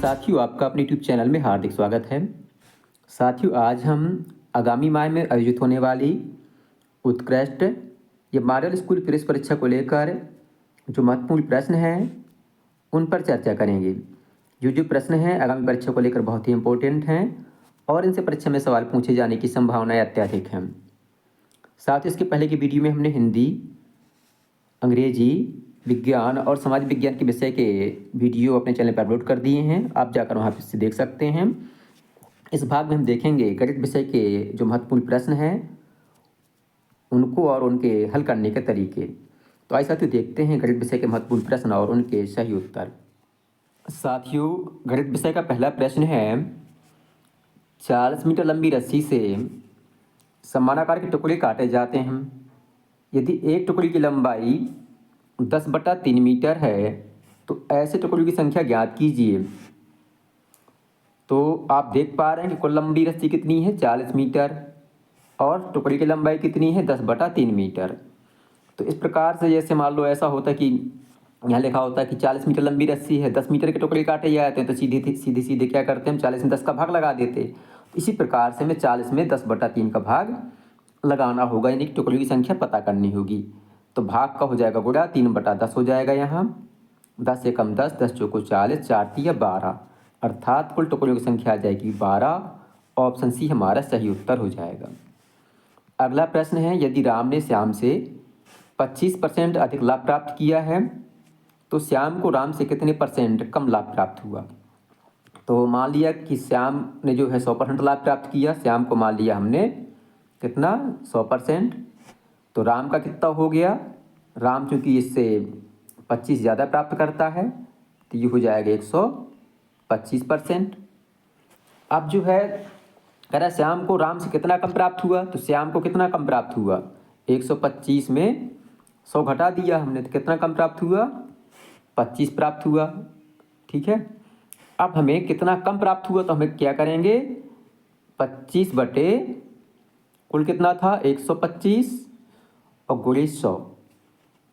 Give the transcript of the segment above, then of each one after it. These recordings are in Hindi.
साथियों, आपका अपने यूट्यूब चैनल में हार्दिक स्वागत है। साथियों, आज हम आगामी माह में आयोजित होने वाली उत्कृष्ट या मॉडल स्कूल प्रवेश परीक्षा को लेकर जो महत्वपूर्ण प्रश्न हैं उन पर चर्चा करेंगे। जो प्रश्न हैं आगामी परीक्षा को लेकर बहुत ही इम्पोर्टेंट हैं और इनसे परीक्षा में सवाल पूछे जाने की संभावनाएं अत्यधिक हैं। साथ ही इसके पहले की वीडियो में हमने हिंदी, अंग्रेजी, विज्ञान और समाज विज्ञान के विषय के वीडियो अपने चैनल पर अपलोड कर दिए हैं, आप जाकर वहाँ से देख सकते हैं। इस भाग में हम देखेंगे गणित विषय के जो महत्वपूर्ण प्रश्न हैं उनको और उनके हल करने के तरीके। तो आइए साथियों देखते हैं गणित विषय के महत्वपूर्ण प्रश्न और उनके सही उत्तर। साथियों, गणित विषय का पहला प्रश्न है, 40 मीटर लंबी रस्सी से समान आकार के टुकड़े काटे जाते हैं। यदि एक टुकड़े की लंबाई 10/3 मीटर है तो ऐसे टुकड़ों की संख्या ज्ञात कीजिए। तो आप देख पा रहे हैं कि कुल लंबी रस्सी कितनी है, 40 मीटर, और टुकड़े की लंबाई कितनी है, 10/3 मीटर। तो इस प्रकार से जैसे मान लो ऐसा होता है कि यहाँ लिखा होता है कि 40 मीटर लंबी रस्सी है, 10 मीटर के टुकड़े काटे जाते हैं, तो सीधे क्या करते हैं, हम 40 में 10 का भाग लगा देते। इसी प्रकार से हमें 40 में 10/3 का भाग लगाना होगा, यानी कि टुकड़ों की संख्या पता करनी होगी। तो भाग का हो जाएगा गुणा, 3/10 हो जाएगा। यहाँ 10 से कम 10, 10 चौको 40, 4 तिया 12, अर्थात कुल टुकड़ों की संख्या आ जाएगी 12। ऑप्शन सी हमारा सही उत्तर हो जाएगा। अगला प्रश्न है, यदि राम ने श्याम से 25% अधिक लाभ प्राप्त किया है तो श्याम को राम से कितने परसेंट कम लाभ प्राप्त हुआ। तो मान लिया कि श्याम ने जो है 100% लाभ प्राप्त किया, श्याम को मान लिया हमने कितना, 100%। तो राम का कितना हो गया, राम चूंकि इससे 25 ज़्यादा प्राप्त करता है तो ये हो जाएगा 125%। अब जो है कह रहा है श्याम को राम से कितना कम प्राप्त हुआ, तो श्याम को कितना कम प्राप्त हुआ, 125 में 100 घटा दिया हमने, तो कितना कम प्राप्त हुआ, 25 प्राप्त हुआ। ठीक है, अब हमें कितना कम प्राप्त हुआ तो हमें क्या करेंगे, 25 बटे कुल कितना था 125 और गुणे 100।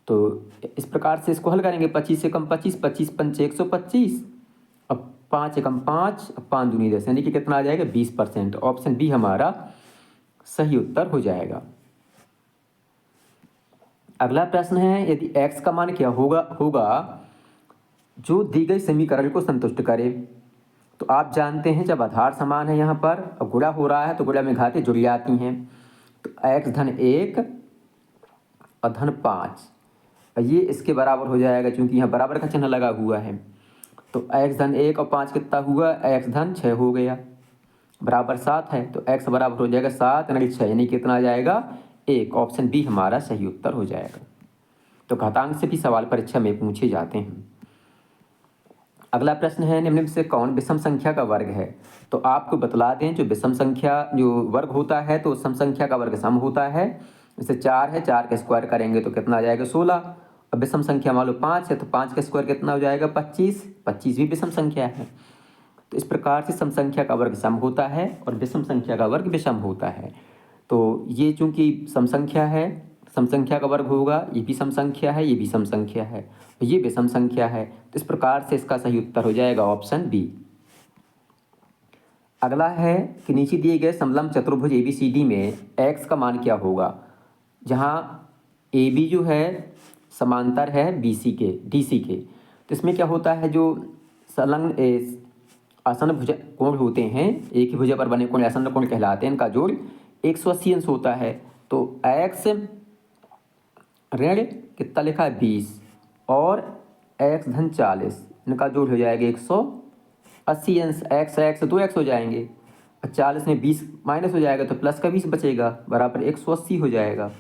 तो इस प्रकार से इसको हल करेंगे, 25 से कम 25, 25 पंचे 125, अब 5 से कम 5, अब 5 दूनी 10, यानी कि कितना आ जाएगा 20%। ऑप्शन बी हमारा सही उत्तर हो जाएगा। अगला प्रश्न है, यदि x का मान क्या होगा जो दी गई समीकरण को संतुष्ट करे। तो आप जानते हैं जब आधार समान है यहाँ पर और गुणा हो रहा है तो गुणा में घातें जुड़ जाती हैं। तो x-1 और -5 ये इसके बराबर हो जाएगा, क्योंकि यहाँ बराबर का चिन्ह लगा हुआ है। तो x-1 और 5 कितना हुआ, x-6 हो गया, बराबर 7 है। तो x बराबर हो जाएगा 7 यानी 6, यानी कितना आ जाएगा 1। ऑप्शन बी हमारा सही उत्तर हो जाएगा। तो घातांक से भी सवाल परीक्षा में पूछे जाते हैं। अगला प्रश्न है, निम्न में से कौन विषम संख्या का वर्ग है। तो आपको बतला दें जो विषम संख्या जो वर्ग होता है तो सम संख्या का वर्ग सम होता है। जैसे 4 है, 4 का स्क्वायर करेंगे तो कितना आ जाएगा 16। अब विषम संख्या मान लो 5 है तो 5 का स्क्वायर कितना हो जाएगा 25, 25 भी विषम संख्या है। तो इस प्रकार से सम संख्या का वर्ग सम होता है और विषम संख्या का वर्ग विषम होता है। तो ये चूंकि सम संख्या है, सम संख्या का वर्ग होगा, ये भी सम संख्या है, ये भी सम संख्या है, ये विषम संख्या है। तो इस प्रकार से इसका सही उत्तर हो जाएगा ऑप्शन बी। अगला है कि नीचे दिए गए समलंब चतुर्भुज ABCD में x का मान क्या होगा। जहाँ AB जो है समांतर है BC के DC के, तो इसमें क्या होता है जो संलग्न आसन भुजा कोण होते हैं, एक ही भुजा पर बने कोण आसन कोण कहलाते हैं, इनका जोड़ 180 अंश होता है। तो x ऋण कितना लिखा है 20 और x-40, इनका जोड़ हो जाएगा 180 अंश। x 2x हो जाएंगे, 40 में 20 माइनस हो जाएगा तो प्लस का 20 बचेगा, बराबर 180 हो जाएगा।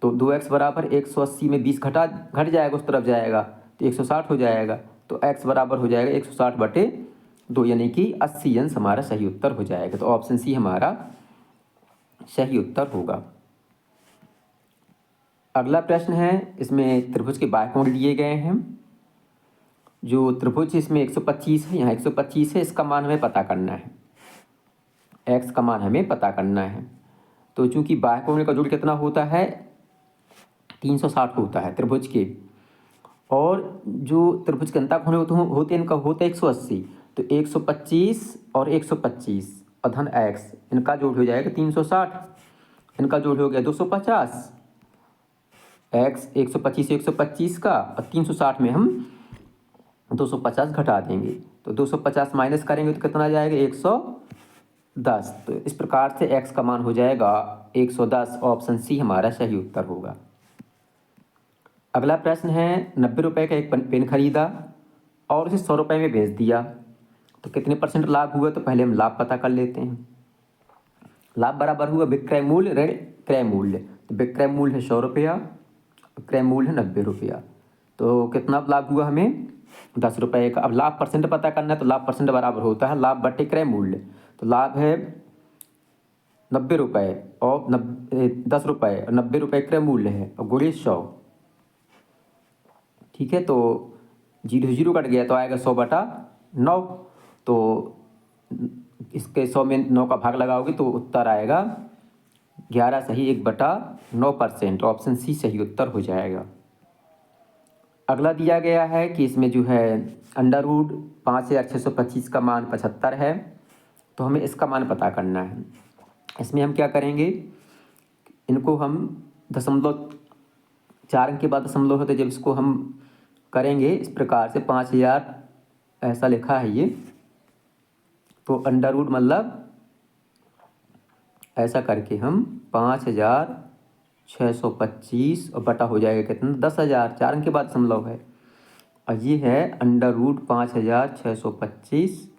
तो 2x बराबर 180 में 20 घट जाएगा, उस तरफ जाएगा तो 160 हो जाएगा। तो x बराबर हो जाएगा 160/2, यानी कि 80 अंश हमारा सही उत्तर हो जाएगा। तो ऑप्शन सी हमारा सही उत्तर होगा। अगला प्रश्न है, इसमें त्रिभुज के बाह्यकोण दिए गए हैं। जो त्रिभुज इसमें 125 है, यहाँ 125 है, इसका मान हमें पता करना है, x का मान हमें पता करना है। तो चूंकि बाह्यकोण का जोड़ कितना होता है 360 होता है त्रिभुज के, और जो त्रिभुज के अंतःकोण होते हैं इनका होता है 180। तो 125 और 125 और धन x, इनका जोड़ हो जाएगा 360, इनका जोड़ हो गया 250। x 125 125 का और 360 में हम 250 घटा देंगे, तो 250 माइनस करेंगे तो कितना आ जाएगा 110। तो इस प्रकार से x का मान हो जाएगा 110। ऑप्शन सी हमारा सही उत्तर होगा। अगला प्रश्न है 90 रुपये का एक पेन खरीदा और उसे 100 रुपये में बेच दिया, तो कितने % लाभ हुआ? तो पहले हम लाभ पता कर लेते हैं। लाभ बराबर हुआ विक्रय मूल्य ऋण क्रय मूल्य। तो विक्रय मूल्य है 100 रुपया, क्रय मूल्य है 90 रुपया, तो कितना लाभ हुआ हमें 10 रुपये का। अब लाभ % पता करना है, तो लाभ % बराबर होता है लाभ बटे क्रय मूल्य। तो लाभ है 90 रुपये और 10 रुपये और 90 रुपये क्रय मूल्य है और गुणे 100। ठीक है, तो 0 0 कट गया तो आएगा 100/9। तो इसके 100 में 9 का भाग लगाओगे तो उत्तर आएगा 11 सही 1/9%। ऑप्शन सी सही उत्तर हो जाएगा। अगला दिया गया है कि इसमें जो है अंडर रूट 5625 का मान 75 है, तो हमें इसका मान पता करना है। इसमें हम क्या करेंगे, इनको हम दशमलव 4 अंक के बाद दशमलव होते, जब इसको हम करेंगे इस प्रकार से 5000 ऐसा लिखा है ये, तो अंडर रूट मतलब ऐसा करके हम 5625 और बटा हो जाएगा कितना 10,000, 4 अंक के बाद दशमलव है, और ये है अंडर रूट 5625,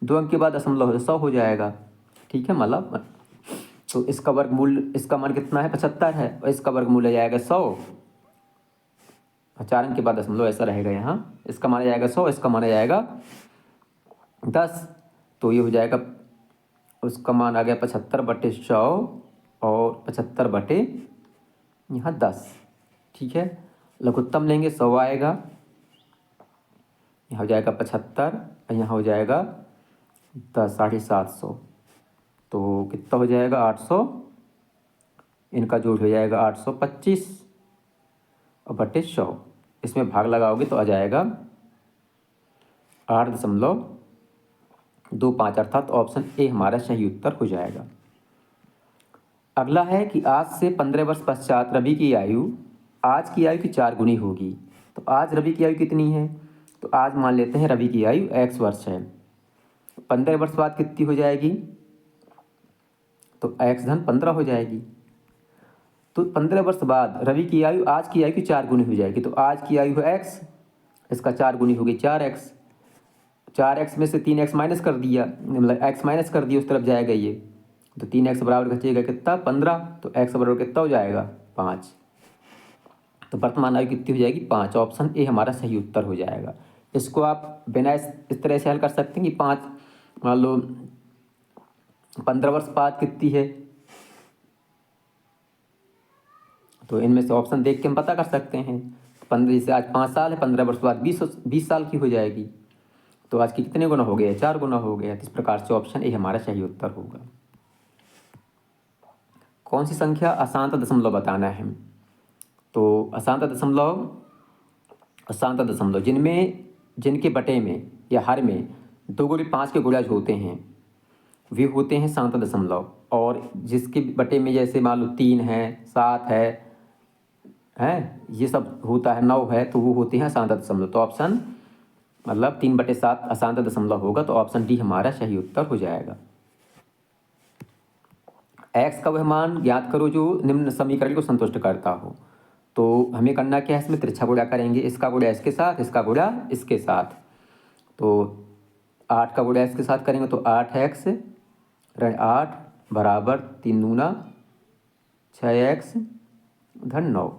2 अंक के बाद दशमलव है 100 हो जाएगा। ठीक है, मतलब तो इसका वर्गमूल, इसका मान कितना है 75 है, और इसका वर्गमूल आ जाएगा 100, 4 अंक के बाद दशमलव ऐसा रहेगा यहाँ। इसका माना जाएगा 100, इसका माना जाएगा 10, तो ये हो जाएगा, उसका मान आ गया 75/100 और 75 यहाँ 10। ठीक है, लघुत्तम लेंगे 100 आएगा, यहाँ हो जाएगा 75 और यहाँ हो जाएगा 10, 750, तो कितना हो जाएगा 800, इनका जोड़ हो जाएगा 825 और बटे 100। इसमें भाग लगाओगे तो आ जाएगा 8.25, अर्थात ऑप्शन ए हमारा सही उत्तर हो जाएगा। अगला है कि आज से 15 वर्ष पश्चात रवि की आयु आज की आयु की 4 गुनी होगी। तो आज रवि की आयु कितनी है? तो आज मान लेते हैं रवि की आयु x वर्ष है, 15 वर्ष बाद कितनी हो जाएगी? तो x धन 15 हो जाएगी। तो 15 वर्ष बाद रवि की आयु आज की आयु की 4 गुनी हो जाएगी। तो आज की आयु है x, इसका 4 गुनी होगी 4x, 4x में से 3x माइनस कर दिया, मतलब x माइनस कर दिया, उस तरफ जाएगा ये, तो 3x बराबर बचेगा कितना 15, तो x बराबर कितना हो जाएगा 5। तो वर्तमान आयु कितनी हो जाएगी 5। ऑप्शन ए हमारा सही उत्तर हो जाएगा। इसको आप बिना इस तरह से हल कर सकते हैं कि 5, मान लो 15 वर्ष बाद कितनी है, तो इनमें से ऑप्शन देख के हम पता कर सकते हैं। 15 जैसे आज 5 साल है, 15 वर्ष बाद 20 साल की हो जाएगी, तो आज की कितने गुना हो गया 4 गुना हो गया। इस प्रकार से ऑप्शन ए हमारा सही उत्तर होगा। कौन सी संख्या अशांत दशमलव बताना है? तो अशांत दशमलव जिनके बटे में या हर में 2 गुणे 5 के गुणज होते हैं वे होते हैं शांत दशमलव, और जिसके बटे में जैसे मान लो 3 है, 7 है, ये सब होता है, 9 है, तो वो होते हैं अशांत दशमलव। तो ऑप्शन मतलब 3/7 अशांत दशमलव होगा, तो ऑप्शन डी हमारा सही उत्तर हो जाएगा। x का वह मान ज्ञात करो जो निम्न समीकरण को संतुष्ट करता हो। तो हमें करना क्या है, इसमें तिरछा गुणा करेंगे, इसका गुणा इसके साथ, इसका गुणा इसके साथ। तो 8 का गुणा इसके साथ करेंगे तो 8x ऋण 8 बराबर 3 दूना 6x धन 9।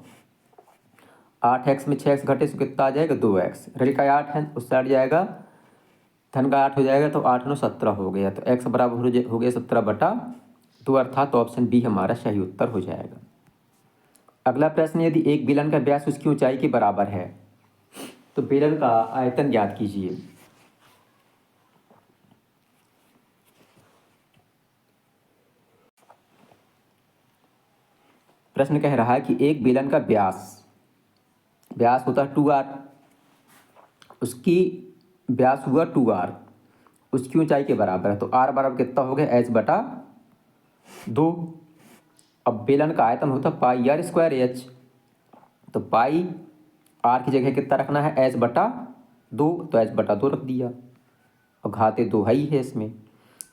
8x में 6x घटे तो कितना आ जाएगा 2x, ऋण का 8 है उससे हट जाएगा, धन का 8 हो जाएगा, तो 8 9 17 हो गया, तो x बराबर हो गया 17/2, अर्थात ऑप्शन बी हमारा सही उत्तर हो जाएगा। अगला प्रश्न, यदि एक बेलन का व्यास उसकी ऊंचाई के बराबर है तो बेलन का आयतन ज्ञात कीजिए। प्रश्न कह रहा है कि एक बेलन का व्यास होता है 2r, उसकी व्यास हुआ 2r, उसकी ऊंचाई के बराबर है। तो आर बराबर कितना हो गया, एच बटा 2। अब बेलन का आयतन होता है पाई आर स्क्वायर एच, तो पाई आर की जगह कितना रखना है, एच बटा 2, तो एच बटा 2 रख दिया। और घाते 2 है ही है इसमें,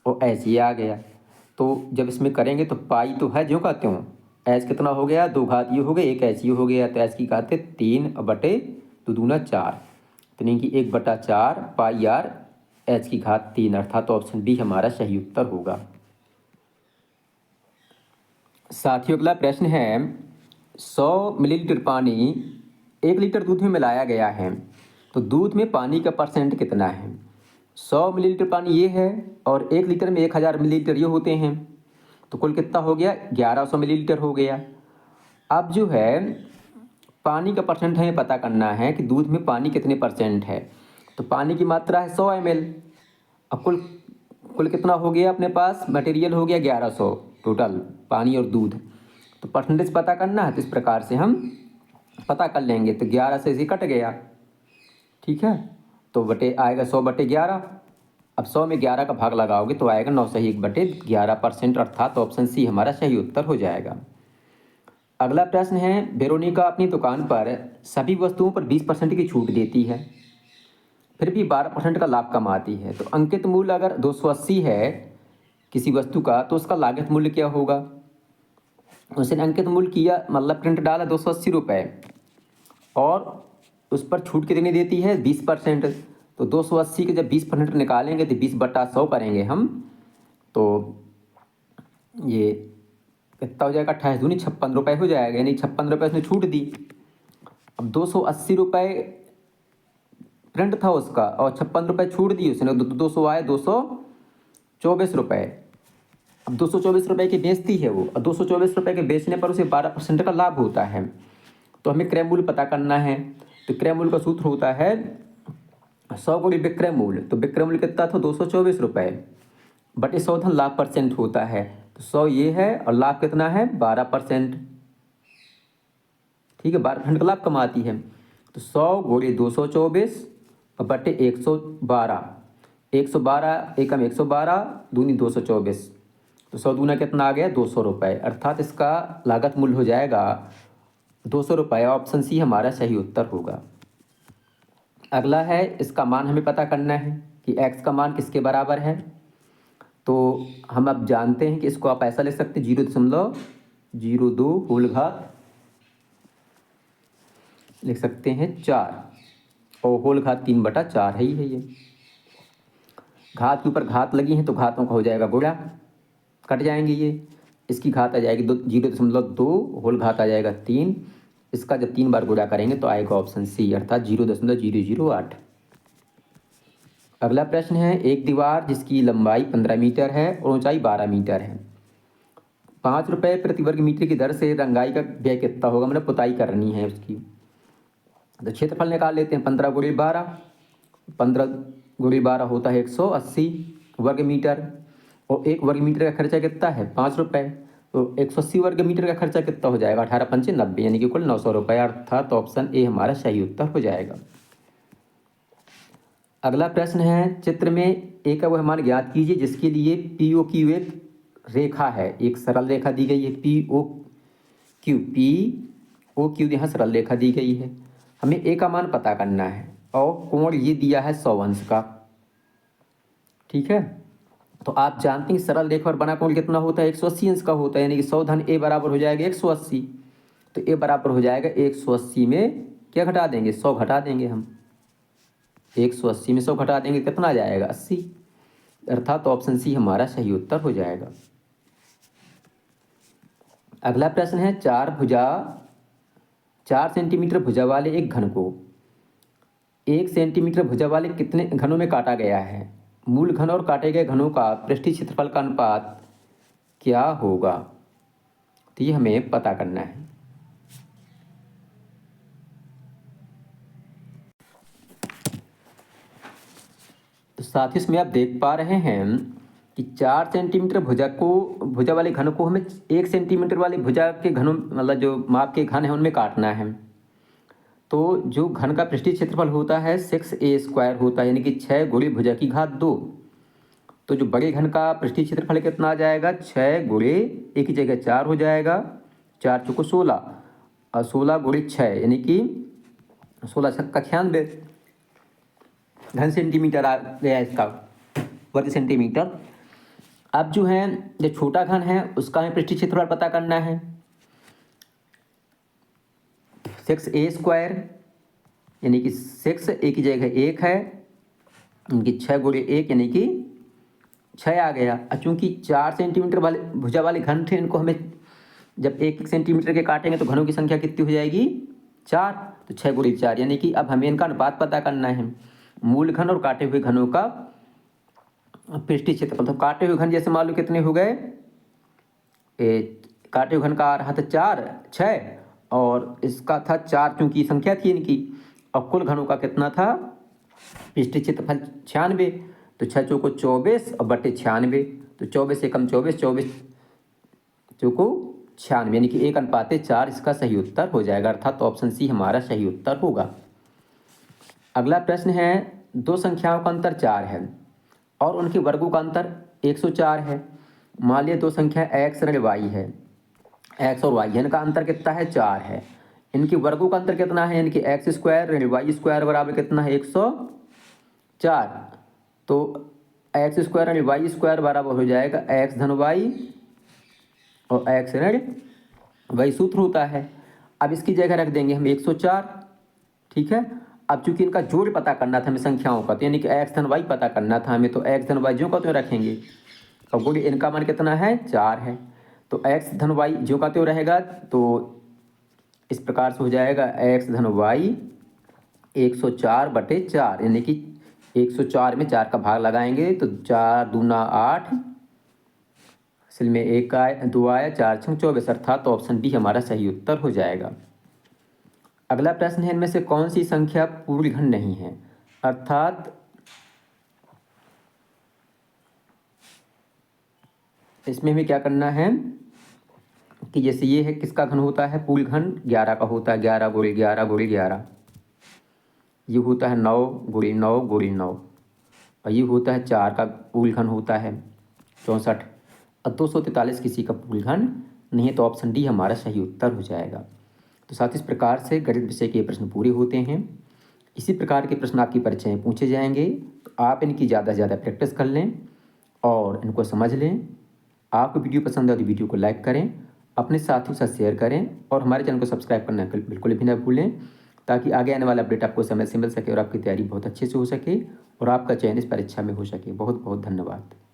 और एच ये आ गया। तो जब इसमें करेंगे तो पाई तो है जो कहते हो, एच कितना हो गया, 2 घात ये हो गए, 1 एच ये हो गया, तो एच की घाते 3 बटे 2 दूना 4, तो यानी कि 1/4 पाई आर एच की घात 3, अर्थात ऑप्शन बी हमारा सही उत्तर होगा। साथियों अगला प्रश्न है, 100 मिलीलीटर पानी 1 लीटर दूध में मिलाया गया है, तो दूध में पानी का परसेंट कितना है। 100 मिलीलीटर पानी ये है और 1 लीटर में 1000 मिलीलीटर ये होते हैं, तो कुल कितना हो गया, 1100 मिलीलीटर हो गया। अब जो है पानी का परसेंट हमें पता करना है कि दूध में पानी कितने परसेंट है। तो पानी की मात्रा है 100 ml। अब कुल कुल कितना हो गया अपने पास, मटेरियल हो गया 1100 टोटल, पानी और दूध। तो परसेंटेज पता करना है, तो इस प्रकार से हम पता कर लेंगे। तो 11 से इसे कट गया, ठीक है, तो बटे आएगा 100/11। अब 100 में 11 का भाग लगाओगे तो आएगा 9 सही 1/11%, अर्थात ऑप्शन सी हमारा सही उत्तर हो जाएगा। अगला प्रश्न है, वेरोनिका अपनी दुकान पर सभी वस्तुओं पर 20% की छूट देती है, फिर भी 12% का लाभ कमाती है। तो अंकित मूल्य अगर 280 है किसी वस्तु का, तो उसका लागत मूल्य क्या होगा। उसने अंकित मूल्य किया, मतलब प्रिंट डाला 280 रुपये, और उस पर छूट कितनी देती है, 20%। तो 280 के जब 20% निकालेंगे तो 20/100 करेंगे हम, तो ये कितना हो जाएगा, 28 दूनी 56 रुपये हो जाएगा, यानी 56 रुपये उसने छूट दी। अब 280 रुपये प्रिंट था उसका और 56 रुपये छूट दी उसने, 200 आए 224 रुपये। अब 224 रुपये की बेचती है वो, और 224 रुपये के बेचने पर उसे 12% का लाभ होता है। तो हमें क्रय मूल्य पता करना है। तो क्रय मूल्य का सूत्र होता है 100 गुणी विक्रय मूल्य। तो विक्रय मूल्य कितना था, 224 रुपये, बटे 100 धन लाभ परसेंट होता है। तो 100 ये है और लाभ कितना है, 12%, ठीक है, 12% का लाभ कमाती है। तो 100 गुणे 224 और बटे 112, 112 एकम 112 दूनी 224, तो 100 दूना कितना आ गया, 200 रुपये, अर्थात इसका लागत मूल्य हो जाएगा 200 रुपये। ऑप्शन सी हमारा सही उत्तर होगा। अगला है, इसका मान हमें पता करना है कि x का मान किसके बराबर है। तो हम अब जानते हैं कि इसको आप ऐसा लिख सकते हैं, 0.02 होल घात लिख सकते हैं 4, और होल घात 3/4 है ही है ये। घात के ऊपर घात लगी हैं तो घातों का हो जाएगा गुणा, कट जाएंगे ये, इसकी घात आ जाएगी 0.2, होल घात आ जाएगा 3, इसका जब 3 बार गुणा करेंगे तो आएगा ऑप्शन सी, अर्थात 0.008। अगला प्रश्न है, एक दीवार जिसकी लंबाई 15 मीटर है और ऊंचाई 12 मीटर है, 5 रुपये प्रति वर्ग मीटर की दर से रंगाई का व्यय कितना होगा, मतलब पुताई करनी है उसकी। तो क्षेत्रफल निकाल लेते हैं, 15 गुणे 12, 15 गुणे 12 होता है 180 वर्ग मीटर, और 1 वर्ग मीटर का खर्चा कितना है, 5 रुपये, तो 180 वर्ग मीटर का खर्चा कितना हो जाएगा, 18 पंचे 90, यानी कि कुल 900 रुपये, अर्थात ऑप्शन ए हमारा सही उत्तर हो जाएगा। अगला प्रश्न है, चित्र में एक वह ज्ञात कीजिए जिसके लिए पी ओ क्यू एक रेखा है, एक सरल रेखा दी गई है, पी ओ क्यू यहाँ सरल रेखा दी गई है, हमें ए का मान पता करना है, और कोण ये दिया है 100 अंश का, ठीक है। तो आप जानते हैं सरल रेखा और बना कोण कितना होता है, 180 अंश का होता है, यानी कि 100 धन ए बराबर हो जाएगा 180। तो ए बराबर हो जाएगा 180 में क्या घटा देंगे, 100 घटा देंगे हम, 180 में 100 घटा देंगे कितना आ जाएगा, 80, अर्थात ऑप्शन सी हमारा सही उत्तर हो जाएगा। अगला प्रश्न है, 4 सेंटीमीटर भुजा वाले एक घन को 1 सेंटीमीटर भुजा वाले कितने घनों में काटा गया है, मूल घन और काटे गए घनों का पृष्ठीय क्षेत्रफल का अनुपात क्या होगा। तो ये हमें पता करना है। तो साथ ही इसमें आप देख पा रहे हैं कि 4 सेंटीमीटर भुजा वाले घन को हमें 1 सेंटीमीटर वाले भुजा के घनों, मतलब जो माप के घन है उनमें काटना है। तो जो घन का पृष्ठीय क्षेत्रफल होता है 6a² होता है, यानी कि 6 गुणे भुजा की घात 2, तो जो बड़े घन का पृष्ठीय क्षेत्रफल कितना आ जाएगा, 6 गुणे एक की जगह 4 हो जाएगा, 4 चौको 16 और 16 गुणे 6 यानी कि 16 छक्का 96 घन सेंटीमीटर आ गया इसका, वर्ग सेंटीमीटर। अब जो है जो छोटा घन है उसका हमें पृष्ठीय क्षेत्रफल पता करना है। 6a² यानी कि 6 a की जगह 1 है, यानी 6 गुणे 1 यानी कि 6 आ गया। और चूँकि 4 सेंटीमीटर वाले भुजा वाले घन थे, इनको हमें जब 1 सेंटीमीटर के काटेंगे तो घनों की संख्या कितनी हो जाएगी, 4। तो 6 गुणे 4 यानी कि अब हमें इनका अनुपात पता करना है, मूल घन और काटे हुए घनों का पृष्ठीय क्षेत्रफल। तो काटे हुए घन जैसे मान लो कितने हो गए, काटे हुए घन का आ रहा था 4 6 और इसका था 4 क्योंकि संख्या थी इनकी, और कुल घनों का कितना था पृष्ठीय क्षेत्रफल 96। तो 6 चौको 24 और बटे 96, तो 24 से कम 24, 24 चौको 96 यानी कि 1:4 इसका सही उत्तर हो जाएगा, अर्थात ऑप्शन सी हमारा सही उत्तर होगा। अगला प्रश्न है, दो संख्याओं का अंतर 4 है और उनके वर्गों का अंतर 104 है। मान लिया दो संख्या x ऋण y है, x और y, इनका अंतर कितना है, 4 है। इनके वर्गों का अंतर कितना है, यानी कि x² ऋण y² बराबर कितना है, 104। तो x² ऋण y² बराबर हो जाएगा x धन y और x ऋण y, सूत्र होता है। अब इसकी जगह रख देंगे हम 104, ठीक है। अब चूंकि इनका जोड़ पता करना था हमें संख्याओं का, तो यानी कि x धन y पता करना था हमें, तो x धन y ज्यों का त्यों रखेंगे और गुण इनका मान कितना है, 4 है। तो x धन y ज्यों का त्यों रहेगा, तो इस प्रकार से हो जाएगा x धन y 104 बटे 4, यानी कि 104 में 4 का भाग लगाएंगे तो 4 दूना 8, असल में 1 आया 2 आया, 4 छंग 24, अर्थात तो ऑप्शन बी हमारा सही उत्तर हो जाएगा। अगला प्रश्न है, इनमें से कौन सी संख्या पूर्ण घन नहीं है, अर्थात इसमें हमें क्या करना है कि जैसे ये है किसका घन होता है, पूर्ण घन 11 का होता है, 11 गुणे 11 गुणे 11, ये होता है 9 गुणे 9 गुणे 9, और ये होता है 4 का पूर्ण घन होता है 64, और 243 किसी का पूर्ण घन नहीं है, तो ऑप्शन डी हमारा सही उत्तर हो जाएगा। तो साथ इस प्रकार से गणित विषय के प्रश्न पूरे होते हैं। इसी प्रकार के प्रश्न आपकी परीक्षा में पूछे जाएंगे, तो आप इनकी ज़्यादा से ज़्यादा प्रैक्टिस कर लें और इनको समझ लें। आपको वीडियो पसंद है तो वीडियो को लाइक करें, अपने साथियों के साथ शेयर करें और हमारे चैनल को सब्सक्राइब करना बिल्कुल भी ना भूलें, ताकि आगे आने वाला अपडेट आपको समय से मिल सके और आपकी तैयारी बहुत अच्छे से हो सके और आपका चयन इस परीक्षा में हो सके। बहुत बहुत धन्यवाद।